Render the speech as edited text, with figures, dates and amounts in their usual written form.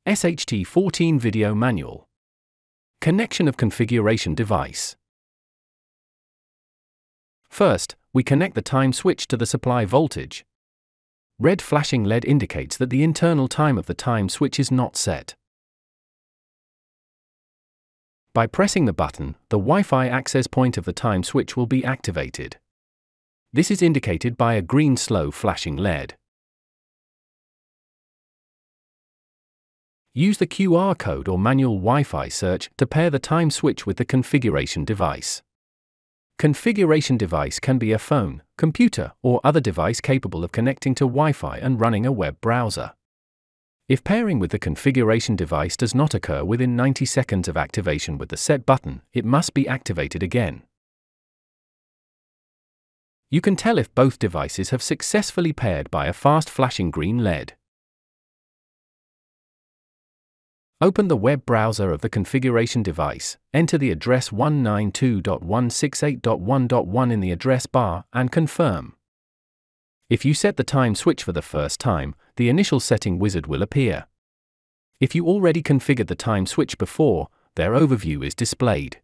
SHT-14 Video Manual. Connection of configuration device. First, we connect the time switch to the supply voltage. Red flashing LED indicates that the internal time of the time switch is not set. By pressing the button, the Wi-Fi access point of the time switch will be activated. This is indicated by a green slow flashing LED. Use the QR code or manual Wi-Fi search to pair the time switch with the configuration device. Configuration device can be a phone, computer, or other device capable of connecting to Wi-Fi and running a web browser. If pairing with the configuration device does not occur within 90 seconds of activation with the set button, it must be activated again. You can tell if both devices have successfully paired by a fast flashing green LED. Open the web browser of the configuration device, enter the address 192.168.1.1 in the address bar, and confirm. If you set the time switch for the first time, the initial setting wizard will appear. If you already configured the time switch before, their overview is displayed.